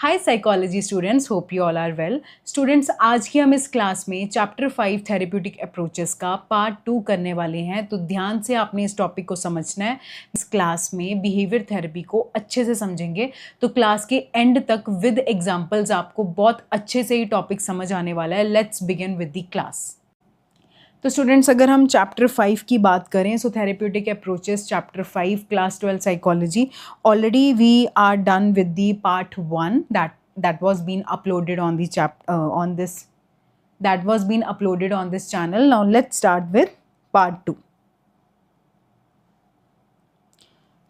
Hi psychology students, hope you all are well. Students, आज की हम इस क्लास में चैप्टर 5 थेरेप्यूटिक अप्रोचेस का पार्ट 2 करने वाले हैं। तो ध्यान से आपने इस टॉपिक को समझना है। इस क्लास में बिहेवियर थेरेपी को अच्छे से समझेंगे तो क्लास के एंड तक विद एग्जांपल्स आपको बहुत अच्छे से ये टॉपिक समझ आने वाला है। Let's begin with the class. तो स्टूडेंट्स, अगर हम चैप्टर 5 की बात करें, so therapeutic approaches chapter 5 class 12 psychology, already we are done with the part 1 that was been uploaded on the that was been uploaded on this channel. Now let's start with part 2.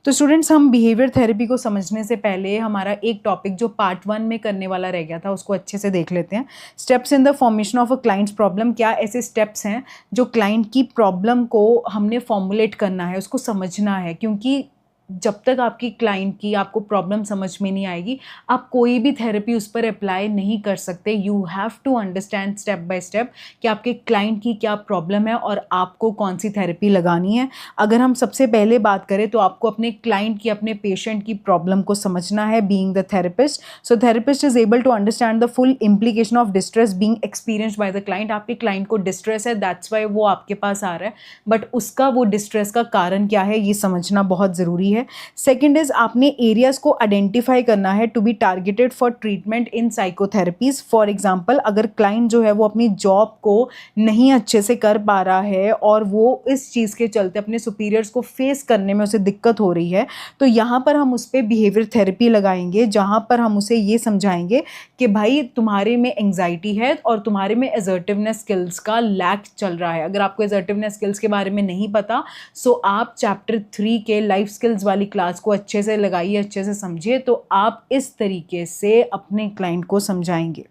तो students, हम behaviour therapy को समझने से पहले हमारा एक topic जो part 1 में करने वाला रह गया था उसको अच्छे से देख लेते हैं। Steps in the formation of a clients problem. क्या ऐसे स्टेप्स हैं जो क्लाइंट की प्रॉब्लम को हमने फॉर्मुलेट करना है, उसको समझना है, क्योंकि जब तक आपकी क्लाइंट की आपको प्रॉब्लम समझ में नहीं आएगी आप कोई भी थेरेपी उस पर अप्लाई नहीं कर सकते। You have to understand step by step कि आपके क्लाइंट की क्या प्रॉब्लम है और आपको कौन सी थेरेपी लगानी है। अगर हम सबसे पहले बात करें तो आपको अपने क्लाइंट की, अपने पेशेंट की प्रॉब्लम को समझना है being the therapist. So therapist is able to understand the full implication of distress being experienced by the client. आपके क्लाइंट को डिस्ट्रेस है, दैट्स वाई वो आपके पास आ रहा है, बट उसका वो डिस्ट्रेस का कारण क्या है ये समझना बहुत ज़रूरी है। सेकेंड इज आपने एरियाज को आइडेंटिफाई करना है to be targeted for treatment in psychotherapies. For example, अगर क्लाइंट जो है वो अपनी जॉब को नहीं अच्छे से कर पा रहा है और वो इस चीज़ के चलते अपने सुपीरियर्स को फेस करने में उसे दिक्कत हो रही है, तो यहाँ पर हम उस पर बिहेवियर थेरेपी लगाएंगे, जहाँ पर हम उसे ये समझाएंगे कि भाई तुम्हारे में एंग्जाइटी है और तुम्हारे में असर्टिवनेस स्किल्स का लैक चल रहा है। अगर आपको असर्टिवनेस स्किल्स के बारे में नहीं पता, सो आप चैप्टर 3 के लाइफ स्किल्स वाली क्लास को अच्छे से लगाइए, अच्छे से समझिए, तो आप इस तरीके से अपने क्लाइंट को समझाएंगे।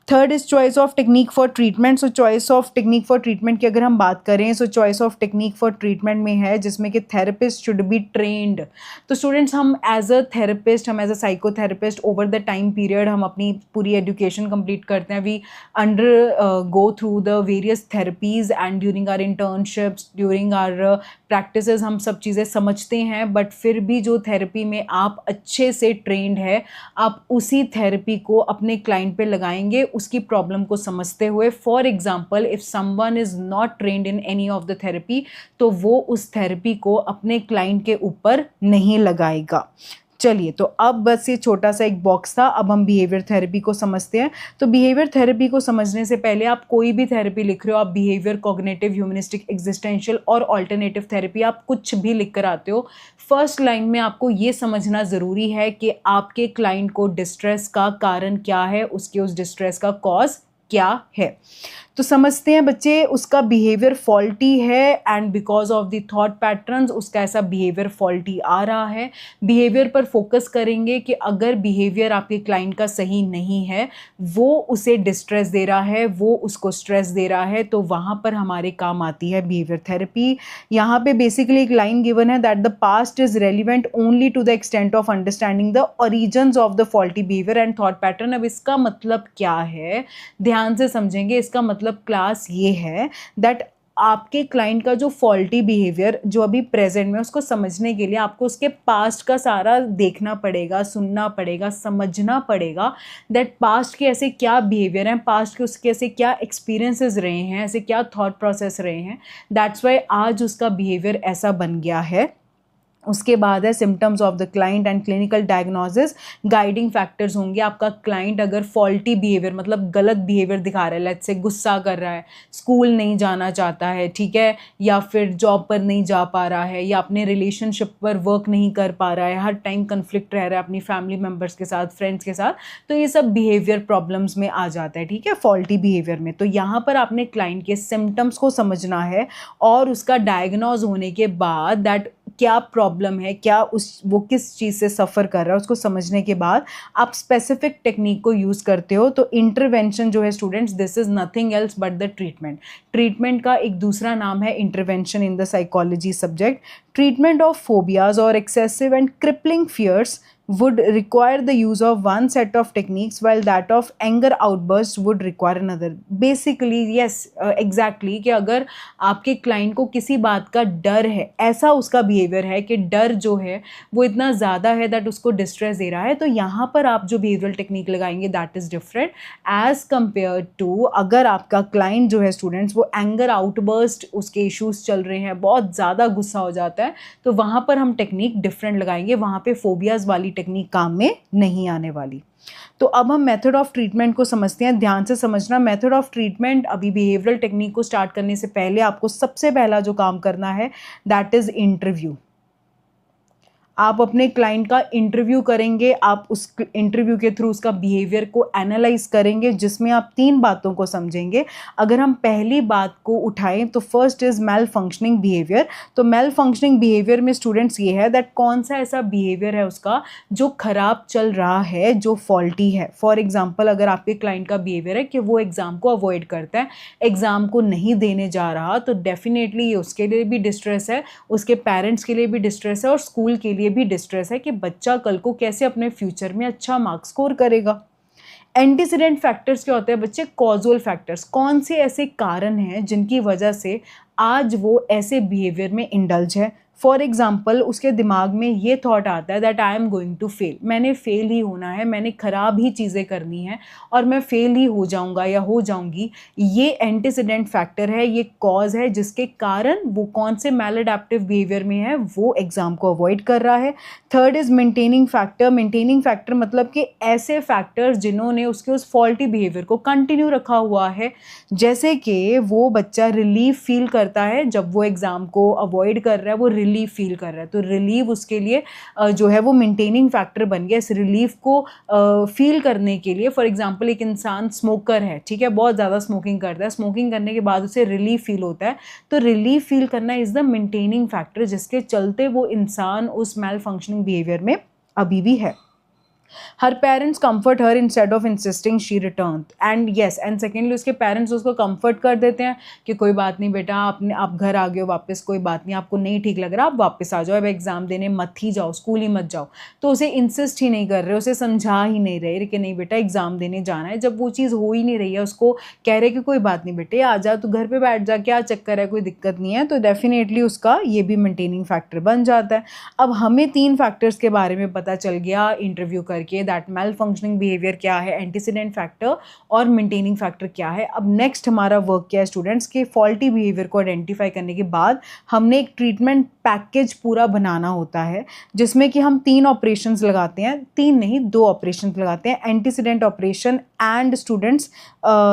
Third is choice of technique for treatment. So choice of technique for treatment की अगर हम बात करें, so choice of technique for treatment में है जिसमें कि थेरेपिस्ट शुड बी ट्रेंड। तो स्टूडेंट्स, हम एज अ थेरेपिस्ट, हम as a psychotherapist over the time period हम अपनी पूरी एजुकेशन कंप्लीट करते हैं। We go through the various therapies and during our internships, during our practices हम सब चीज़ें समझते हैं, बट फिर भी जो थेरेपी में आप अच्छे से ट्रेंड है, आप उसी थेरेपी को अपने क्लाइंट पे लगाएंगे उसकी प्रॉब्लम को समझते हुए। For example, if someone is not trend in any of the therapy, तो वो उस थेरेपी को अपने क्लाइंट के ऊपर नहीं लगाएगा। चलिए, तो अब बस ये छोटा सा एक बॉक्स था, अब हम बिहेवियर थेरेपी को समझते हैं। तो बिहेवियर थेरेपी को समझने से पहले आप कोई भी थेरेपी लिख रहे हो, आप बिहेवियर, कॉग्निटिव, ह्यूमनिस्टिक, एग्जिस्टेंशियल और ऑल्टरनेटिव थेरेपी, आप कुछ भी लिख कर आते हो, फर्स्ट लाइन में आपको ये समझना ज़रूरी है कि आपके क्लाइंट को डिस्ट्रेस का कारण क्या है, उसके उस डिस्ट्रेस का कॉज क्या है। तो समझते हैं बच्चे, उसका बिहेवियर फॉल्टी है and because of the thought patterns उसका ऐसा बिहेवियर फॉल्टी आ रहा है। बिहेवियर पर फोकस करेंगे कि अगर बिहेवियर आपके क्लाइंट का सही नहीं है, वो उसे डिस्ट्रेस दे रहा है, वो उसको स्ट्रेस दे रहा है, तो वहाँ पर हमारे काम आती है बिहेवियर थेरेपी। यहाँ पे बेसिकली एक लाइन गिवन है that the past is relevant only to the extent of understanding the origins of the faulty behaviour and thought pattern. अब इसका मतलब क्या है, ध्यान से समझेंगे। इसका मतलब क्लास ये है दैट आपके क्लाइंट का जो फॉल्टी बिहेवियर जो अभी प्रेजेंट में, उसको समझने के लिए आपको उसके पास्ट का सारा देखना पड़ेगा, सुनना पड़ेगा, समझना पड़ेगा दैट पास्ट के ऐसे क्या बिहेवियर हैं, पास्ट के उसके ऐसे क्या एक्सपीरियंसेस रहे हैं, ऐसे क्या थॉट प्रोसेस रहे हैं, दैट्स वाई आज उसका बिहेवियर ऐसा बन गया है। उसके बाद है symptoms of the client and clinical diagnosis. Guiding factors होंगे। आपका क्लाइंट अगर फॉल्टी बिहेवियर मतलब गलत बिहेवियर दिखा रहा है, लेट्स से गुस्सा कर रहा है, स्कूल नहीं जाना चाहता है, ठीक है, या फिर जॉब पर नहीं जा पा रहा है, या अपने रिलेशनशिप पर वर्क नहीं कर पा रहा है, हर टाइम कन्फ्लिक्ट रह रहा है अपनी फैमिली मेम्बर्स के साथ, फ्रेंड्स के साथ, तो ये सब बिहेवियर प्रॉब्लम्स में आ जाता है, ठीक है, फॉल्टी बिहेवियर में। तो यहाँ पर आपने क्लाइंट के सिम्टम्स को समझना है और उसका डायग्नोज होने के बाद दैट क्या प्रॉब्लम है, क्या वो किस चीज़ से सफ़र कर रहा है, उसको समझने के बाद आप स्पेसिफिक टेक्निक को यूज़ करते हो। तो इंटरवेंशन जो है students, this is nothing else but the treatment. Treatment का एक दूसरा नाम है intervention in the psychology subject. Treatment of phobias और excessive and crippling fears would require the use of one set of techniques while that of anger outburst would require another. Basically yes, exactly कि अगर आपके client को किसी बात का डर है, ऐसा उसका बिहेवियर है कि डर जो है वो इतना ज़्यादा है दैट उसको डिस्ट्रेस दे रहा है, तो यहाँ पर आप जो बिहेवियरल टेक्निक लगाएंगे that is different as compare to अगर आपका क्लाइंट जो है स्टूडेंट्स वो एंगर आउटबर्स्ट उसके इश्यूज चल रहे हैं, बहुत ज़्यादा गुस्सा हो जाता है, तो वहाँ पर हम टेक्निक डिफरेंट लगाएंगे, वहाँ पे फोबियाज़ वाली टेक्निक काम में नहीं आने वाली। तो अब हम मेथड ऑफ ट्रीटमेंट को समझते हैं। ध्यान से समझना, मेथड ऑफ ट्रीटमेंट अभी बिहेवियरल टेक्निक को स्टार्ट करने से पहले आपको सबसे पहला जो काम करना है दैट इज़ इंटरव्यू। आप अपने क्लाइंट का इंटरव्यू करेंगे, आप उस इंटरव्यू के थ्रू उसका बिहेवियर को एनालाइज करेंगे, जिसमें आप 3 बातों को समझेंगे। अगर हम पहली बात को उठाएं तो first is malfunctioning behaviour. तो मेल फंक्शनिंग बिहेवियर में स्टूडेंट्स ये है दैट कौन सा ऐसा बिहेवियर है उसका जो ख़राब चल रहा है, जो फॉल्टी है। फॉर एग्जाम्पल अगर आपके क्लाइंट का बिहेवियर है कि वो एग्ज़ाम को अवॉइड करता है, एग्ज़ाम को नहीं देने जा रहा, तो डेफिनेटली ये उसके लिए भी डिस्ट्रेस है, उसके पेरेंट्स के लिए भी डिस्ट्रेस है और स्कूल के लिए भी डिस्ट्रेस है कि बच्चा कल को कैसे अपने फ्यूचर में अच्छा मार्क्स स्कोर करेगा। एंटीसीडेंट फैक्टर्स क्या होते हैं बच्चे? Causal factors. कौन से ऐसे कारण हैं जिनकी वजह से आज वो ऐसे बिहेवियर में इंडल्ज है। फॉर एग्जाम्पल उसके दिमाग में ये थॉट आता है that I am going to fail, मैंने फेल ही होना है, मैंने ख़राब ही चीज़ें करनी है और मैं फेल ही हो जाऊंगा या हो जाऊंगी। ये एंटीसीडेंट फैक्टर है, ये कॉज है जिसके कारण वो कौन से मैलअडैप्टिव बिहेवियर में है, वो एग्ज़ाम को अवॉइड कर रहा है। Third is maintaining factor. Maintaining factor मतलब कि ऐसे फैक्टर्स जिन्होंने उसके उस फॉल्टी बिहेवियर को कंटिन्यू रखा हुआ है, जैसे कि वो बच्चा रिलीफ फील करता है जब वो एग्ज़ाम को अवॉइड कर रहा है, वो रिलीफ फील कर रहा है, तो रिलीफ उसके लिए जो है वो मेंटेनिंग फैक्टर बन गया। इस रिलीफ को फील करने के लिए फॉर एग्जांपल एक इंसान स्मोकर है, ठीक है, बहुत ज़्यादा स्मोकिंग करता है, स्मोकिंग करने के बाद उसे रिलीफ फील होता है, तो रिलीफ फील करना इज़ द मेंटेनिंग फैक्टर जिसके चलते वो इंसान उस मेल फंक्शनिंग बिहेवियर में अभी भी है। Her parents comfort her instead of insisting she return, and yes and secondly उसके पेरेंट्स उसको कंफर्ट कर देते हैं कि कोई बात नहीं बेटा, आप घर आ गए हो वापस, कोई बात नहीं, आपको नहीं ठीक लग रहा, आप वापस आ जाओ, अब एग्जाम देने मत ही जाओ, स्कूल ही मत जाओ। तो उसे इंसिस्ट ही नहीं कर रहे, उसे समझा ही नहीं रहे कि नहीं बेटा एग्जाम देने जाना है, जब वो चीज़ हो ही नहीं रही है, उसको कह रहे कि कोई बात नहीं बेटे आ जा, तो घर पर बैठ जा, क्या चक्कर है, कोई दिक्कत नहीं है, तो डेफिनेटली उसका ये भी मेंटेनिंग फैक्टर बन जाता है। अब हमें 3 फैक्टर्स के बारे में पता चल गया इंटरव्यू करके, दैट मेल फंक्शनिंग बिहेवियर क्या है, एंटीसीडेंट फैक्टर और मेंटेनिंग फैक्टर क्या है। अब नेक्स्ट हमारा वर्क क्या है स्टूडेंट्स के फॉल्टी बिहेवियर को आइडेंटिफाई करने के बाद हमने एक ट्रीटमेंट पैकेज पूरा बनाना होता है, जिसमें कि हम 3 ऑपरेशंस लगाते हैं, 3 नहीं 2 ऑपरेशंस लगाते हैं, antecedent operation and students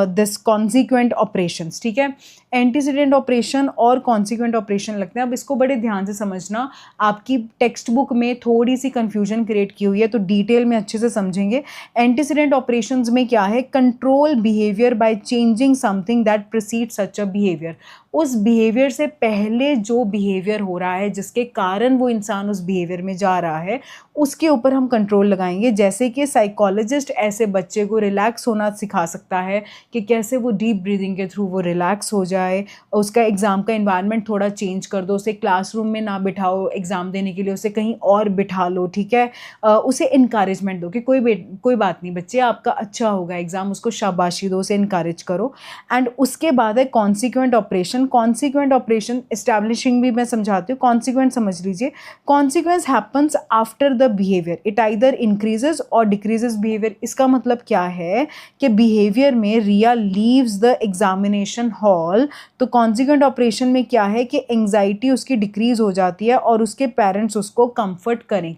this consequent operations, ठीक है। एंटीसीडेंट ऑपरेशन और कॉन्सिक्वेंट ऑपरेशन लगते हैं। अब इसको बड़े ध्यान से समझना, आपकी टेक्स्ट बुक में थोड़ी सी कंफ्यूजन क्रिएट की हुई है, तो डिटेल में अच्छे से समझेंगे। एंटीसीडेंट ऑपरेशंस में क्या है? Control behaviour by changing something that preceded such a behaviour. उस बिहेवियर से पहले जो बिहेवियर हो रहा है जिसके कारण वो इंसान उस बिहेवियर में जा रहा है, उसके ऊपर हम कंट्रोल लगाएंगे। जैसे कि साइकोलॉजिस्ट ऐसे बच्चे को रिलैक्स होना सिखा सकता है कि कैसे वो डीप ब्रीदिंग के थ्रू वो रिलैक्स हो जाए, उसका एग्ज़ाम का इन्वायरमेंट थोड़ा चेंज कर दो, उसे क्लासरूम में ना बिठाओ एग्ज़ाम देने के लिए, उसे कहीं और बिठा लो, ठीक है। उसे इनकरेजमेंट दो कि कोई बात नहीं बच्चे, आपका अच्छा होगा एग्ज़ाम, उसको शाबाशी दो, उसे इनकरेज करो। एंड उसके बाद है consequent operation. Consequent operation establishing भी मैं समझाती हूँ, कॉन्सिक्वेंट समझ लीजिए। Consequence happens after the behaviour, it either increases और डिक्रीजेज बिहेवियर। इसका मतलब क्या है कि बिहेवियर में रिया लीव्स द एग्जामिनेशन हॉल, तो कॉन्सिक्वेंट ऑपरेशन में क्या है कि एंग्जाइटी उसकी डिक्रीज हो जाती है और उसके पेरेंट्स उसको कंफर्ट करें।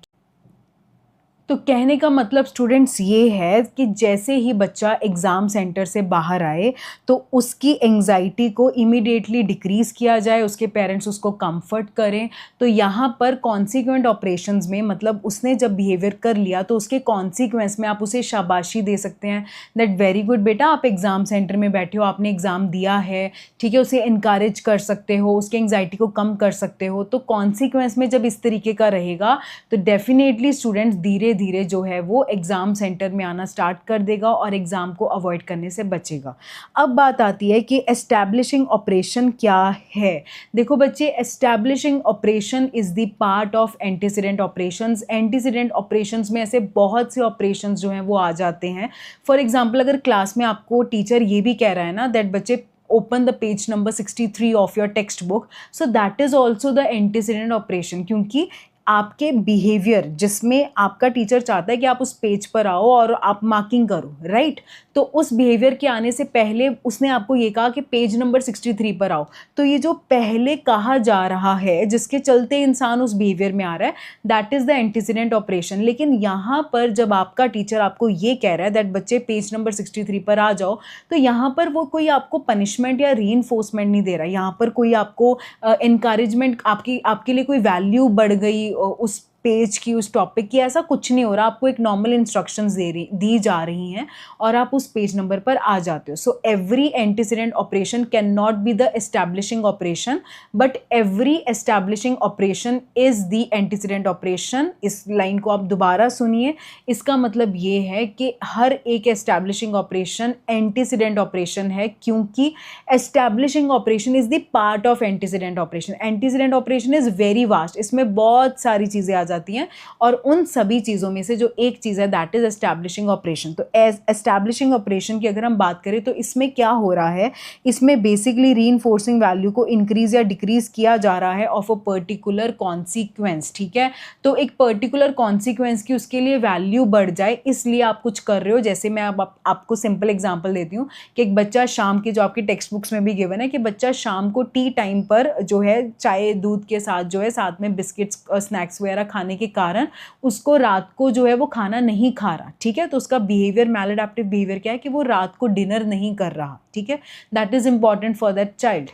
तो कहने का मतलब स्टूडेंट्स ये है कि जैसे ही बच्चा एग्ज़ाम सेंटर से बाहर आए तो उसकी एंग्जाइटी को इमीडिएटली डिक्रीज़ किया जाए, उसके पेरेंट्स उसको कंफर्ट करें। तो यहाँ पर कॉन्सिक्वेंट ऑपरेशंस में मतलब उसने जब बिहेवियर कर लिया तो उसके कॉन्सिक्वेंस में आप उसे शाबाशी दे सकते हैं, दैट वेरी गुड बेटा, आप एग्ज़ाम सेंटर में बैठे हो, आपने एग्ज़ाम दिया है, ठीक है, उसे इनकरेज कर सकते हो, उसकी एंग्जाइटी को कम कर सकते हो। तो कॉन्सिक्वेंस में जब इस तरीके का रहेगा तो डेफिनेटली स्टूडेंट्स धीरे धीरे जो है वो एग्ज़ाम सेंटर में आना स्टार्ट कर देगा और एग्ज़ाम को अवॉइड करने से बचेगा। अब बात आती है कि एस्टैब्लिशिंग ऑपरेशन क्या है। देखो बच्चे, establishing operation is the part of antecedent operations. Antecedent operations में ऐसे बहुत से ऑपरेशंस जो हैं वो आ जाते हैं। फॉर एग्जांपल, अगर क्लास में आपको टीचर ये भी कह रहा है ना दैट बच्चे open the page number 63 of your textbook, so that is also the antecedent operation, क्योंकि आपके बिहेवियर जिसमें आपका टीचर चाहता है कि आप उस पेज पर आओ और आप मार्किंग करो, राइट? तो उस बिहेवियर के आने से पहले उसने आपको ये कहा कि पेज नंबर 63 पर आओ, तो ये जो पहले कहा जा रहा है जिसके चलते इंसान उस बिहेवियर में आ रहा है, that is the antecedent operation. लेकिन यहाँ पर जब आपका टीचर आपको ये कह रहा है दैट बच्चे पेज नंबर 63 पर आ जाओ, तो यहाँ पर वो कोई आपको पनिशमेंट या रीइंफोर्समेंट नहीं दे रहा, यहाँ पर कोई आपको इनकरेजमेंट, आपके लिए कोई वैल्यू बढ़ गई उस पेज की, उस टॉपिक की, ऐसा कुछ नहीं हो रहा। आपको एक नॉर्मल इंस्ट्रक्शंस दी जा रही हैं और आप उस पेज नंबर पर आ जाते हो। So every antecedent operation can not be the establishing operation, but every establishing operation is the antecedent operation. इस लाइन को आप दोबारा सुनिए, इसका मतलब ये है कि हर एक एस्टैब्लिशिंग ऑपरेशन एंटीसीडेंट ऑपरेशन है, क्योंकि establishing operation is the part of antecedent operation. Antecedent operation is very vast, इसमें बहुत सारी चीज़ें आ जाती हैं और उन सभी चीज़ों में से जो एक चीज़ है दैट इज एस्टैब्लिशिंग ऑपरेशन। तो एस्टैब्लिशिंग ऑपरेशन की अगर हम बात करें तो इसमें क्या हो रहा है, इसमें बेसिकली रीइंफोर्सिंग वैल्यू को इंक्रीज या डिक्रीज किया जा रहा है ऑफ अ पर्टिकुलर कॉन्सिक्वेंस, ठीक है? तो एक पर्टिकुलर कॉन्सिक्वेंस की उसके लिए वैल्यू बढ़ जाए, इसलिए आप कुछ कर रहे हो। जैसे मैं अब आपको सिंपल एग्जांपल देती हूँ कि एक बच्चा शाम के, जो आपकी टेक्स्ट बुक्स में भी गिवन है, कि बच्चा शाम को टी टाइम पर जो है चाय दूध के साथ जो है साथ में बिस्किट्स स्नैक्स वगैरह खाने के कारण उसको रात को जो है वो खाना नहीं खा रहा, ठीक है? तो उसका बिहेवियर, मैलअडैप्टिव बिहेवियर क्या है कि वो रात को डिनर नहीं कर रहा, ठीक है? That is important for that child.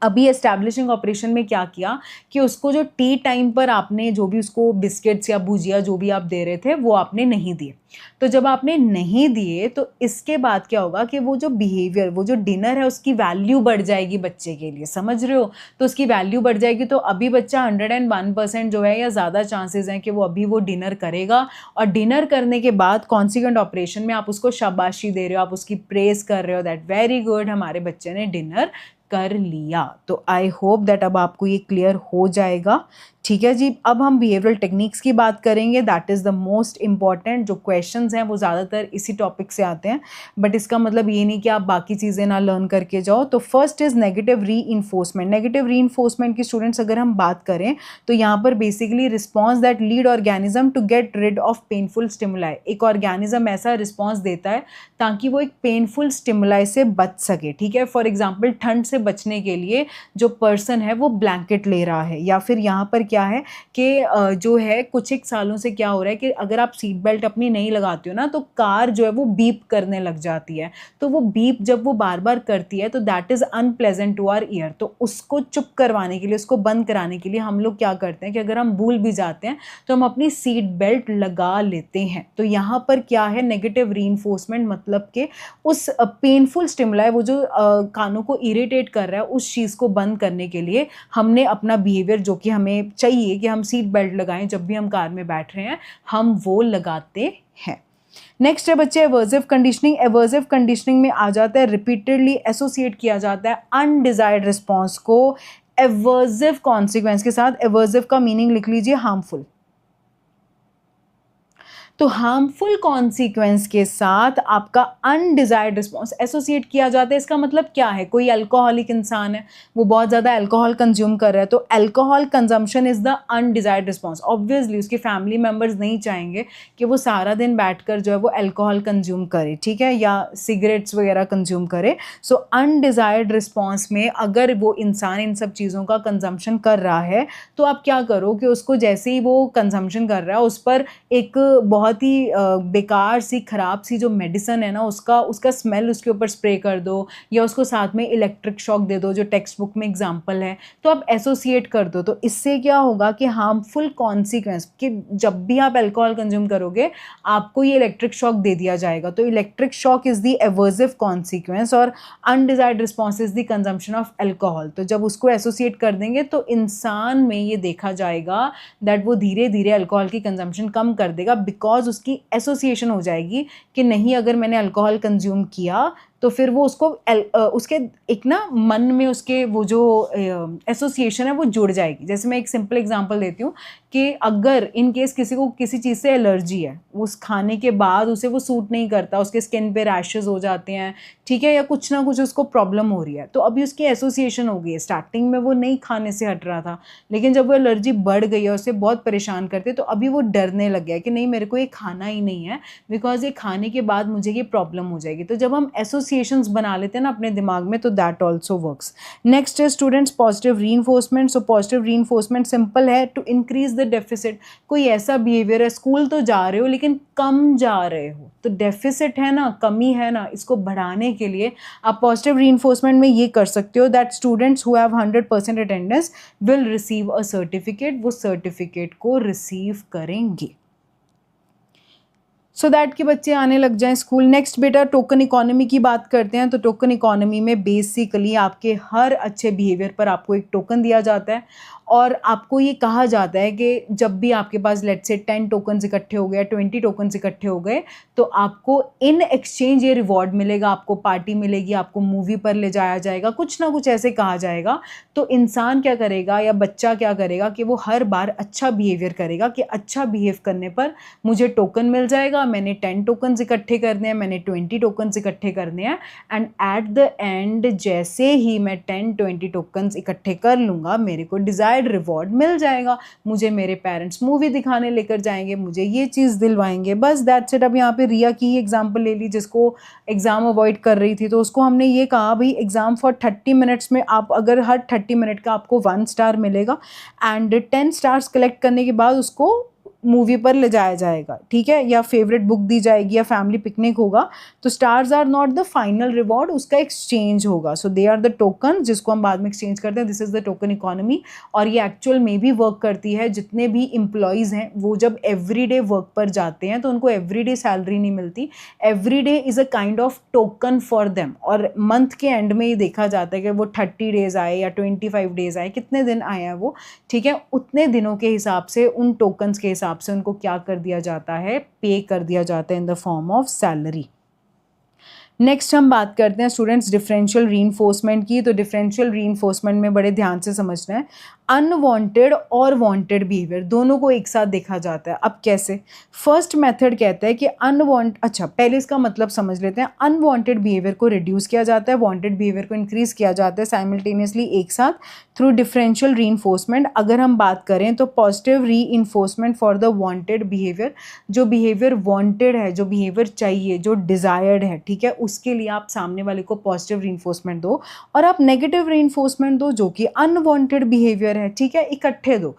अभी एस्टैब्लिशिंग ऑपरेशन में क्या किया कि उसको जो टी टाइम पर आपने जो भी उसको बिस्किट्स या भुजिया जो भी आप दे रहे थे वो आपने नहीं दिए। तो जब आपने नहीं दिए तो इसके बाद क्या होगा कि वो जो बिहेवियर, वो जो डिनर है उसकी वैल्यू बढ़ जाएगी बच्चे के लिए, समझ रहे हो? तो उसकी वैल्यू बढ़ जाएगी, तो अभी बच्चा 101% जो है या ज़्यादा चांसेस हैं कि वो अभी वो डिनर करेगा। और डिनर करने के बाद कॉन्सिक्वेंट ऑपरेशन में आप उसको शाबाशी दे रहे हो, आप उसकी प्रेज कर रहे हो दैट वेरी गुड, हमारे बच्चे ने डिनर कर लिया। तो आई होप दैट अब आपको ये क्लियर हो जाएगा, ठीक है जी। अब हम बिहेवियरल टेक्निक्स की बात करेंगे, that is the most important. जो क्वेश्चंस हैं वो ज़्यादातर इसी टॉपिक से आते हैं, बट इसका मतलब ये नहीं कि आप बाकी चीज़ें ना लर्न करके जाओ। तो first is negative reinforcement. Negative reinforcement की स्टूडेंट्स अगर हम बात करें तो यहाँ पर basically response that lead organism to get rid of painful stimuli. एक ऑर्गेनिज्म ऐसा रिस्पॉन्स देता है ताकि वो एक पेनफुल स्टिमुलाई से बच सके, ठीक है? फॉर एग्जाम्पल, ठंड से बचने के लिए जो पर्सन है वो ब्लैंकेट ले रहा है, या फिर यहाँ पर क्या है कि जो है कुछ एक सालों से क्या हो रहा है कि अगर आप सीट बेल्ट अपनी नहीं लगाते हो ना तो कार जो है वो बीप करने लग जाती है। तो वो बीप जब वो बार बार करती है तो that is unpleasant to our ear. तो उसको चुप करवाने के लिए, उसको बंद कराने के लिए हम लोग क्या करते हैं कि अगर हम भूल भी जाते हैं तो हम अपनी सीट बेल्ट लगा लेते हैं। तो यहाँ पर क्या है, नेगेटिव रीइंफोर्समेंट, मतलब कि उस पेनफुल स्टिमुलाई, वो जो कानों को इरिटेट कर रहा है, उस चीज़ को बंद करने के लिए हमने अपना बिहेवियर, जो कि हमें चाहिए कि हम सीट बेल्ट लगाएं जब भी हम कार में बैठ रहे हैं, हम वो लगाते हैं। नेक्स्ट है बच्चे एवर्सिव कंडीशनिंग। एवर्सिव कंडीशनिंग में आ जाता है रिपीटेडली एसोसिएट किया जाता है अनडिजायर्ड रिस्पॉन्स को एवर्सिव कॉन्सिक्वेंस के साथ। एवर्सिव का मीनिंग लिख लीजिए हार्मफुल। तो हार्मफुल कॉन्सिक्वेंस के साथ आपका अनडिजायर्ड रिस्पॉन्स एसोसिएट किया जाता है। इसका मतलब क्या है, कोई अल्कोहलिक इंसान है, वो बहुत ज़्यादा अल्कोहल कंज्यूम कर रहा है, तो alcohol consumption is the undesired response. Obviously उसके फैमिली मेम्बर्स नहीं चाहेंगे कि वो सारा दिन बैठकर जो है वो अल्कोहल कंज्यूम करे, ठीक है, या सिगरेट्स वगैरह कंज्यूम करे। सो अनडिजायर्ड रिस्पॉन्स में अगर वो इंसान इन सब चीज़ों का कंजम्पशन कर रहा है तो आप क्या करो कि उसको जैसे ही वो कंजम्पशन कर रहा है उस पर एक बहुत बहुत ही बेकार सी ख़राब सी जो मेडिसन है ना उसका स्मेल उसके ऊपर स्प्रे कर दो, या उसको साथ में इलेक्ट्रिक शॉक दे दो जो टेक्स्ट बुक में एग्जाम्पल है, तो आप एसोसिएट कर दो। तो इससे क्या होगा कि हार्मफुल कॉन्सिक्वेंस कि जब भी आप अल्कोहल कंज्यूम करोगे आपको ये इलेक्ट्रिक शॉक दे दिया जाएगा। तो electric shock is the aversive consequence और undesired response is the consumption of alcohol. तो जब उसको एसोसिएट कर देंगे तो इंसान में ये देखा जाएगा दैट वो धीरे धीरे अल्कोहल की कंजम्पशन कम कर देगा, बिकॉज उसकी एसोसिएशन हो जाएगी कि नहीं अगर मैंने अल्कोहल कंज्यूम किया तो फिर वो उसको उसके एक ना मन में उसके वो जो एसोसिएशन है वो जुड़ जाएगी। जैसे मैं एक सिंपल एग्जांपल देती हूँ कि अगर इन केस किसी को किसी चीज़ से एलर्जी है, उस खाने के बाद उसे वो सूट नहीं करता, उसके स्किन पे रैशेस हो जाते हैं, ठीक है, या कुछ ना कुछ उसको प्रॉब्लम हो रही है, तो अभी उसकी एसोसिएशन हो गई है। स्टार्टिंग में वो नहीं खाने से हट रहा था, लेकिन जब वो एलर्जी बढ़ गई है, उसे बहुत परेशान करते, तो अभी वो डरने लग गया कि नहीं मेरे को ये खाना ही नहीं है, बिकॉज ये खाने के बाद मुझे ये प्रॉब्लम हो जाएगी। तो जब हम एसोसिएशंस बना लेते हैं ना अपने दिमाग में, तो दैट ऑल्सो वर्क्स। नेक्स्ट है students positive reinforcement. So positive reinforcement simple है, टू इंक्रीज द डेफिसिट। कोई ऐसा बिहेवियर है, स्कूल तो जा रहे हो लेकिन कम जा रहे हो, तो डेफिसिट है ना, कमी है ना, इसको बढ़ाने के लिए आप पॉजिटिव रीइंफोर्समेंट में ये कर सकते हो that students who have 100% attendance will receive a certificate. वो सर्टिफिकेट को रिसीव करेंगे सो दैट कि बच्चे आने लग जाएं स्कूल। नेक्स्ट बेटा टोकन इकोनॉमी की बात करते हैं। तो टोकन इकोनॉमी में बेसिकली आपके हर अच्छे बिहेवियर पर आपको एक टोकन दिया जाता है, और आपको ये कहा जाता है कि जब भी आपके पास लेट्स से 10 टोकन्स इकट्ठे हो गए, 20 टोकन्स इकट्ठे हो गए, तो आपको इन एक्सचेंज ये रिवॉर्ड मिलेगा, आपको पार्टी मिलेगी, आपको मूवी पर ले जाया जाएगा, कुछ ना कुछ ऐसे कहा जाएगा। तो इंसान क्या करेगा या बच्चा क्या करेगा कि वो हर बार अच्छा बिहेवियर करेगा कि अच्छा बिहेव करने पर मुझे टोकन मिल जाएगा, मैंने 10 टोकन्स इकट्ठे करने हैं, मैंने 20 टोकन्स इकट्ठे करने हैं, एंड एट द एंड जैसे ही मैं 10-20 टोकन्स इकट्ठे कर लूँगा मेरे को डिज़ायर्ड रिवॉर्ड मिल जाएगा, मुझे मेरे पेरेंट्स मूवी दिखाने लेकर जाएंगे, मुझे ये चीज़ दिलवाएंगे, बस दैट्स इट। अब यहाँ पे रिया की एग्जांपल ले ली जिसको एग्ज़ाम अवॉइड कर रही थी, तो उसको हमने ये कहा भाई एग्ज़ाम फॉर 30 मिनट्स में आप अगर हर 30 मिनट का आपको 1 स्टार मिलेगा, एंड 10 स्टार्स कलेक्ट करने के बाद उसको मूवी पर ले जाया जाएगा, ठीक है, या फेवरेट बुक दी जाएगी या फैमिली पिकनिक होगा। तो stars are not the final reward, उसका एक्सचेंज होगा। So they are the token जिसको हम बाद में एक्सचेंज करते हैं। This is the token economy, और ये एक्चुअल में भी वर्क करती है। जितने भी एम्प्लॉयज़ हैं वो जब एवरीडे वर्क पर जाते हैं तो उनको एवरीडे सैलरी नहीं मिलती, everyday is a kind of token for them, और मंथ के एंड में ये देखा जाता है कि वो 30 डेज आए या 25 डेज आए, कितने दिन आए हैं वो, ठीक है, उतने दिनों के हिसाब से उन टोकन्स के हिसाब से उनको क्या कर दिया जाता है, पे कर दिया जाता है in the form of salary. Next हम बात करते हैं स्टूडेंट्स डिफरेंशियल रीइंफोर्समेंट की। तो डिफरेंशियल रीइंफोर्समेंट में बड़े ध्यान से समझना है, अनवांटेड और वांटेड बिहेवियर दोनों को एक साथ देखा जाता है। अब कैसे? फर्स्ट मेथड कहता है कि पहले इसका मतलब समझ लेते हैं। अनवांटेड बिहेवियर को रिड्यूस किया जाता है, वांटेड बिहेवियर को इंक्रीज किया जाता है साइमल्टेनियसली एक साथ थ्रू डिफरेंशियल रीइंफोर्समेंट। अगर हम बात करें तो positive reinforcement for the wanted behaviour, जो बिहेवियर वांटेड है, जो बिहेवियर चाहिए, जो डिज़ायर्ड है, ठीक है, उसके लिए आप सामने वाले को पॉजिटिव रीइंफोर्समेंट दो, और आप नेगेटिव रीइंफोर्समेंट दो जो कि अनवांटेड बिहेवियर है, ठीक है, इकट्ठे दो।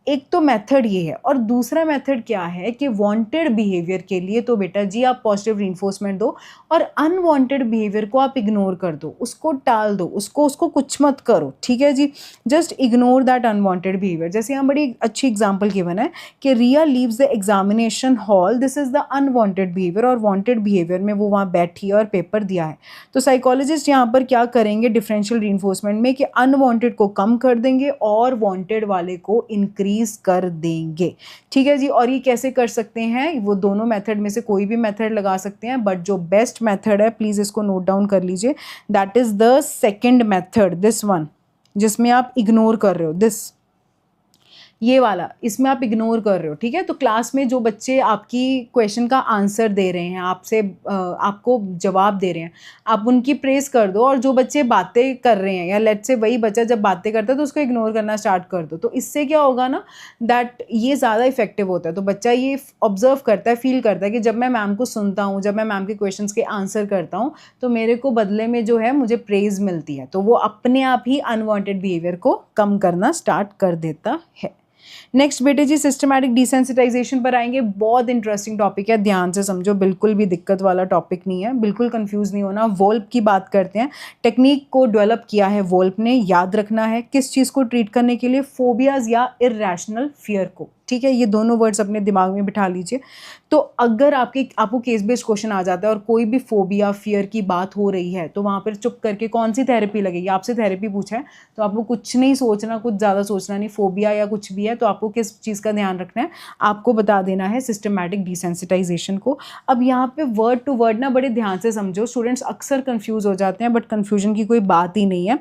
एक तो मेथड ये है, और दूसरा मेथड क्या है कि वांटेड बिहेवियर के लिए तो बेटा जी आप पॉजिटिव रीइंफोर्समेंट दो, और अनवांटेड बिहेवियर को आप इग्नोर कर दो, उसको टाल दो, उसको कुछ मत करो, ठीक है जी, just ignore that unwanted behaviour. जैसे यहाँ बड़ी अच्छी एग्जांपल गिवन है कि Riya leaves the examination hall, this is the unwanted behaviour, और वांटेड बिहेवियर में वो वहाँ बैठी है और पेपर दिया है। तो साइकोलॉजिस्ट यहाँ पर क्या करेंगे डिफरेंशियल रीइंफोर्समेंट में कि अनवांटेड को कम कर देंगे और वांटेड वाले को इंक्रीज कर देंगे, ठीक है जी। और ये कैसे कर सकते हैं? वो दोनों मेथड में से कोई भी मेथड लगा सकते हैं, बट जो बेस्ट मेथड है प्लीज इसको नोट डाउन कर लीजिए, that is the second method, this one, जिसमें आप इग्नोर कर रहे हो, दिस ये वाला, इसमें आप इग्नोर कर रहे हो, ठीक है। तो क्लास में जो बच्चे आपकी क्वेश्चन का आंसर दे रहे हैं, आपसे आपको जवाब दे रहे हैं, आप उनकी प्रेज कर दो, और जो बच्चे बातें कर रहे हैं, या लेट्स से वही बच्चा जब बातें करता है तो उसको इग्नोर करना स्टार्ट कर दो। तो इससे क्या होगा ना, दैट ये ज़्यादा इफेक्टिव होता है। तो बच्चा ये ऑब्जर्व करता है, फील करता है कि जब मैं मैम को सुनता हूँ, जब मैं मैम के क्वेश्चन के आंसर करता हूँ, तो मेरे को बदले में जो है मुझे प्रेज मिलती है, तो वो अपने आप ही अनवांटेड बिहेवियर को कम करना स्टार्ट कर देता है। नेक्स्ट बेटे जी सिस्टमैटिक डिसेंसिटाइजेशन पर आएंगे। बहुत इंटरेस्टिंग टॉपिक है, ध्यान से समझो, बिल्कुल भी दिक्कत वाला टॉपिक नहीं है, बिल्कुल कंफ्यूज नहीं होना। वोल्प की बात करते हैं, टेक्निक को डेवलप किया है वोल्प ने, याद रखना है किस चीज़ को ट्रीट करने के लिए, फोबियाज या इरैशनल फियर को। ठीक है, ये दोनों वर्ड्स अपने दिमाग में बिठा लीजिए। तो अगर आपको केस बेस्ड क्वेश्चन आ जाता है और कोई भी फोबिया फियर की बात हो रही है तो वहाँ पर चुप करके कौन सी थेरेपी लगेगी, आपसे थेरेपी पूछा है तो आपको कुछ नहीं सोचना, कुछ ज़्यादा सोचना नहीं, फोबिया या कुछ भी है तो आपको किस चीज़ का ध्यान रखना है, आपको बता देना है सिस्टमैटिक डिसेंसिटाइजेशन को। अब यहाँ पे वर्ड टू वर्ड ना बड़े ध्यान से समझो, स्टूडेंट्स अक्सर कंफ्यूज हो जाते हैं बट कंफ्यूजन की कोई बात ही नहीं है।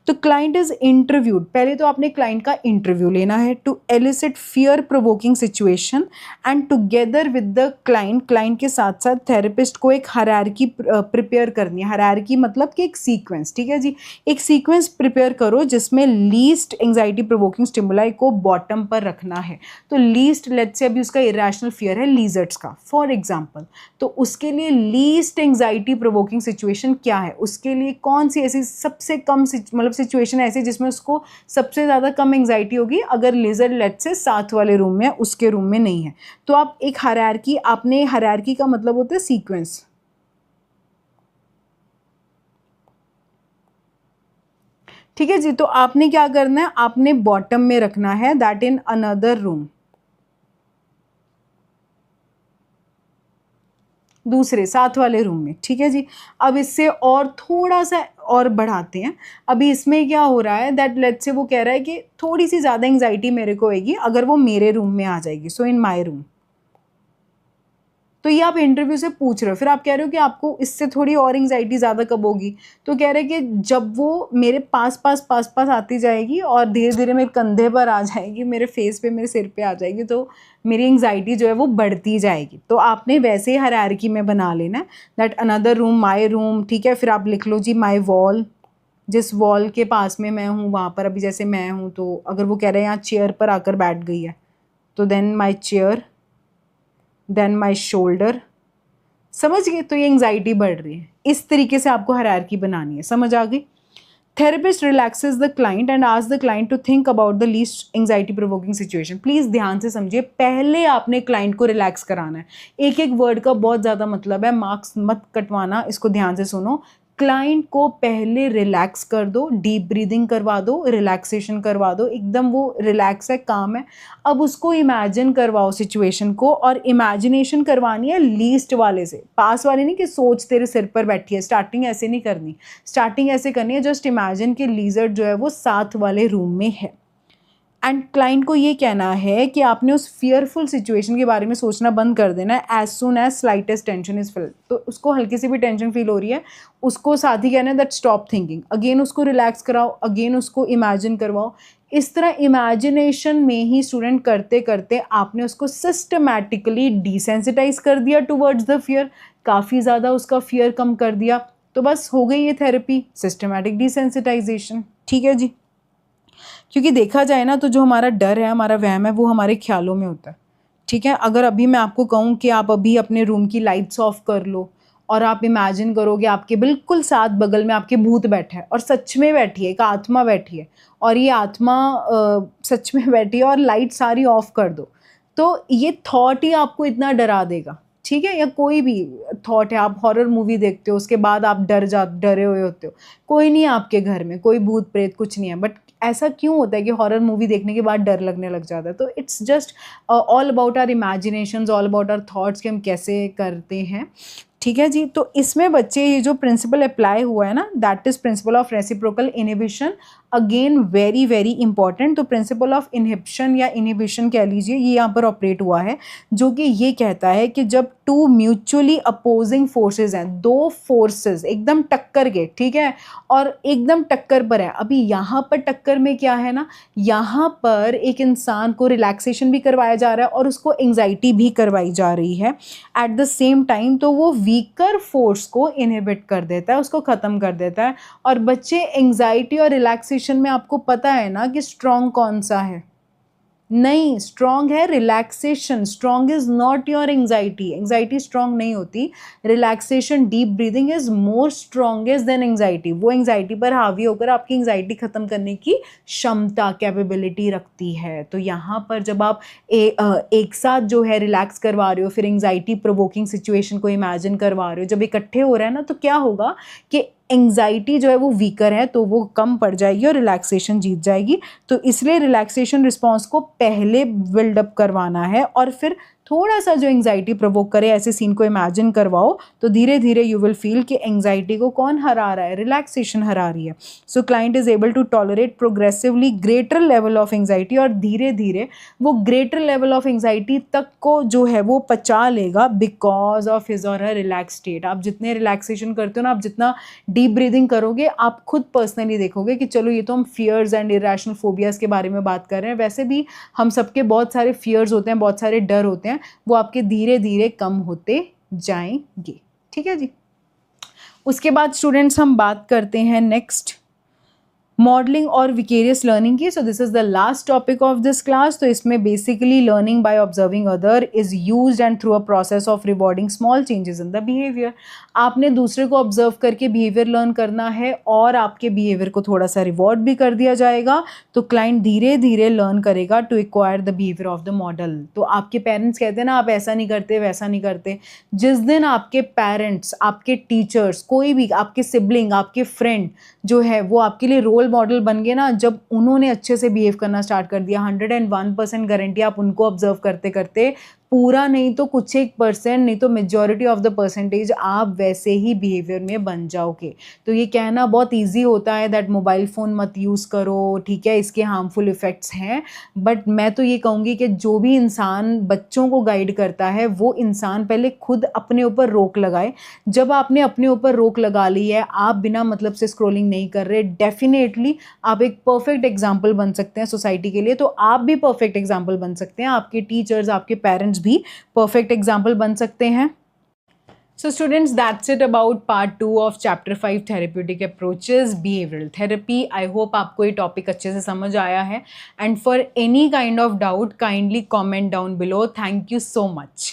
तो क्लाइंट इज इंटरव्यूड, पहले तो आपने क्लाइंट का इंटरव्यू लेना है to elicit fear provoking situation and together with the client के साथ साथ थेरेपिस्ट को एक हायरार्की प्रिपेयर करनी है। हायरार्की मतलब कि एक सीक्वेंस, ठीक है जी, एक सीक्वेंस प्रिपेयर करो जिसमें लीस्ट एंजाइटी प्रोवोकिंग स्टिमुलाई को बॉटम पर रखना है। तो लीस्ट, लेट्स से अभी उसका इरेशनल फियर है लीजर्ड्स का फॉर एग्जांपल, तो उसके लिए लीस्ट एंजाइटी प्रोवोकिंग सिचुएशन क्या है, उसके लिए कौन सी ऐसी सबसे कम मतलब सिचुएशन ऐसी जिसमें उसको सबसे ज़्यादा कम एंजाइटी होगी, अगर लेजर लेट्स से साथ वाले रूम में, उसके रूम में नहीं है। तो आप एक हायरार्की, आपने हायरार्की का मतलब होता है सीक्वेंस। ठीक है जी, तो आपने क्या करना है, आपने बॉटम में रखना है दैट इन अनदर रूम, दूसरे साथ वाले रूम में। ठीक है जी, अब इससे और थोड़ा सा और बढ़ाते हैं। अभी इसमें क्या हो रहा है दैट लेट्स से वो कह रहा है कि थोड़ी सी ज़्यादा एंजाइटी मेरे को होगी अगर वो मेरे रूम में आ जाएगी, सो इन माई रूम। तो ये आप इंटरव्यू से पूछ रहे हो, फिर आप कह रहे हो कि आपको इससे थोड़ी और एंजाइटी ज़्यादा कब होगी, तो कह रहे हैं कि जब वो मेरे पास पास पास पास आती जाएगी और धीरे धीरे मेरे कंधे पर आ जाएगी, मेरे फेस पे, मेरे सिर पे आ जाएगी, तो मेरी एंजाइटी जो है वो बढ़ती जाएगी। तो आपने वैसे ही हायरार्की में बना लेना है that another room, my room. ठीक है, फिर आप लिख लो जी माई वॉल, जिस वॉल के पास में मैं हूँ वहाँ पर अभी जैसे मैं हूँ, तो अगर वो कह रहे हैं यहाँ चेयर पर आकर बैठ गई है तो then my chair, then my shoulder. समझ गए, तो ये एंजाइटी बढ़ रही है। इस तरीके से आपको हायरार्की बनानी है, समझ आ गई। Therapist relaxes the client and ask the client to think about the least anxiety provoking situation. Please ध्यान से समझिए, पहले आपने क्लाइंट को रिलैक्स कराना है। एक एक वर्ड का बहुत ज़्यादा मतलब है, मार्क्स मत कटवाना, इसको ध्यान से सुनो। क्लाइंट को पहले रिलैक्स कर दो, डीप ब्रीदिंग करवा दो, रिलैक्सेशन करवा दो, एकदम वो रिलैक्स है, काम है। अब उसको इमेजिन करवाओ सिचुएशन को, और इमेजिनेशन करवानी है लीस्ट वाले से, पास वाले नहीं कि सोच तेरे सिर पर बैठी है। स्टार्टिंग ऐसे नहीं करनी, स्टार्टिंग ऐसे करनी है जस्ट इमेजिन कि लीजर्ड जो है वो साथ वाले रूम में है। एंड क्लाइंट को ये कहना है कि आपने उस फियरफुल सिचुएशन के बारे में सोचना बंद कर देना है as soon as slightest tension is feel. तो उसको हल्की सी भी टेंशन फील हो रही है, उसको साथ ही कहना है दैट स्टॉप थिंकिंग। अगेन उसको रिलैक्स कराओ, अगेन उसको इमेजिन करवाओ। इस तरह इमेजिनेशन में ही स्टूडेंट करते करते आपने उसको सिस्टमैटिकली डिसेंसिटाइज कर दिया टूवर्ड्स द फियर, काफ़ी ज़्यादा उसका फियर कम कर दिया। तो बस हो गई ये थेरेपी, सिस्टमैटिक डिसेंसिटाइजेशन। ठीक है जी, क्योंकि देखा जाए ना तो जो हमारा डर है, हमारा वहम है, वो हमारे ख्यालों में होता है। ठीक है, अगर अभी मैं आपको कहूँ कि आप अभी अपने रूम की लाइट्स ऑफ कर लो और आप इमेजिन करोगे आपके बिल्कुल साथ बगल में आपके भूत बैठा है, और सच में बैठी है, एक आत्मा बैठी है, और ये आत्मा सच में बैठी है, और लाइट सारी ऑफ कर दो, तो ये थॉट ही आपको इतना डरा देगा। ठीक है, या कोई भी थॉट है, आप हॉरर मूवी देखते हो उसके बाद आप डरे हुए होते हो, कोई नहीं है आपके घर में, कोई भूत प्रेत कुछ नहीं है, बट ऐसा क्यों होता है कि हॉरर मूवी देखने के बाद डर लगने लग जाता है? तो it's just all about our imaginations, all about our thoughts कि हम कैसे करते हैं। ठीक है जी, तो इसमें बच्चे ये जो प्रिंसिपल अप्लाई हुआ है ना, that is principle of reciprocal inhibition, again very very important. तो प्रिंसिपल ऑफ इनहिबिशन या इनहिबिशन कह लीजिए, ये यहाँ पर ऑपरेट हुआ है, जो कि ये कहता है कि जब टू म्यूचुअली अपोजिंग फोर्सेज हैं, दो फोर्सेज एकदम टक्कर के, ठीक है, और एकदम टक्कर पर है। अभी यहाँ पर टक्कर में क्या है ना, यहाँ पर एक इंसान को रिलैक्सेशन भी करवाया जा रहा है और उसको एंजाइटी भी करवाई जा रही है एट द सेम टाइम। तो वो वीकर फोर्स को इनहिबिट कर देता है, उसको ख़त्म कर देता है। और बच्चे एंजाइटी और रिलैक्सेशन में आपको पता है ना कि स्ट्रॉन्ग कौन सा है, नहीं, स्ट्रॉन्ग है relaxation, strong is not your anxiety, anxiety strong नहीं होती, relaxation deep breathing is more strongest than anxiety, वो एंग्जाइटी पर हावी होकर आपकी एंग्जाइटी खत्म करने की क्षमता कैपेबिलिटी रखती है। तो यहाँ पर जब आप एक साथ जो है रिलैक्स करवा रहे हो, फिर एंग्जाइटी प्रोवोकिंग सिचुएशन को इमेजिन करवा रहे हो, जब इकट्ठे हो रहे हैं ना, तो क्या होगा कि एंग्जाइटी जो है वो वीकर है तो वो कम पड़ जाएगी और रिलैक्सेशन जीत जाएगी। तो इसलिए रिलैक्सेशन रिस्पॉन्स को पहले बिल्डअप करवाना है और फिर थोड़ा सा जो एंग्जाइटी प्रोवोक करे ऐसे सीन को इमेजिन करवाओ, तो धीरे धीरे यू विल फील कि एंग्जाइटी को कौन हरा रहा है, रिलैक्सेशन हरा रही है। So client is able to tolerate progressively greater level of anxiety, और धीरे धीरे वो ग्रेटर लेवल ऑफ एंग्जाइटी तक को जो है वो पचा लेगा बिकॉज ऑफ हिज और हर रिलैक्स स्टेट। आप जितने रिलैक्सेशन करते हो ना, आप जितना डीप ब्रीदिंग करोगे, आप खुद पर्सनली देखोगे कि चलो ये तो हम फियर्स एंड इरेशनल फोबियाज के बारे में बात कर रहे हैं, वैसे भी हम सबके बहुत सारे फियर्स होते हैं, बहुत सारे डर होते हैं, वो आपके धीरे धीरे कम होते जाएंगे। ठीक है जी। उसके बाद स्टूडेंट्स हम बात करते हैं नेक्स्ट मॉडलिंग और विकेरियस लर्निंग की। So this is the last topic of this class. तो इसमें basically learning by observing other is used and through a process of rewarding small changes in the behaviour. आपने दूसरे को observe करके behaviour learn करना है और आपके बिहेवियर को थोड़ा सा रिवॉर्ड भी कर दिया जाएगा, तो क्लाइंट धीरे धीरे लर्न करेगा to acquire the behaviour of the model. तो आपके पेरेंट्स कहते हैं ना, आप ऐसा नहीं करते वैसा नहीं करते, जिस दिन आपके पेरेंट्स, आपके टीचर्स, कोई भी आपके सिबलिंग, आपके फ्रेंड जो है वो आपके लिए रोल मॉडल बन गए ना, जब उन्होंने अच्छे से बिहेव करना स्टार्ट कर दिया, 101% गारंटी आप उनको ऑब्जर्व करते करते पूरा नहीं तो कुछ 1%, नहीं तो मेजॉरिटी ऑफ द परसेंटेज आप वैसे ही बिहेवियर में बन जाओगे। तो ये कहना बहुत इजी होता है दैट मोबाइल फ़ोन मत यूज़ करो, ठीक है, इसके हार्मफुल इफ़ेक्ट्स हैं, बट मैं तो ये कहूँगी कि जो भी इंसान बच्चों को गाइड करता है वो इंसान पहले खुद अपने ऊपर रोक लगाए। जब आपने अपने ऊपर रोक लगा ली है, आप बिना मतलब से स्क्रॉलिंग नहीं कर रहे, डेफिनेटली आप एक परफेक्ट एग्जाम्पल बन सकते हैं सोसाइटी के लिए। तो आप भी परफेक्ट एग्जाम्पल बन सकते हैं, आपके टीचर्स, आपके पेरेंट्स भी परफेक्ट एग्जाम्पल बन सकते हैं। So students, that's it about part 2 of chapter 5 therapeutic approaches behavioral therapy. I hope आपको ये टॉपिक अच्छे से समझ आया है, and for any kind of doubt kindly comment down below. Thank you so much.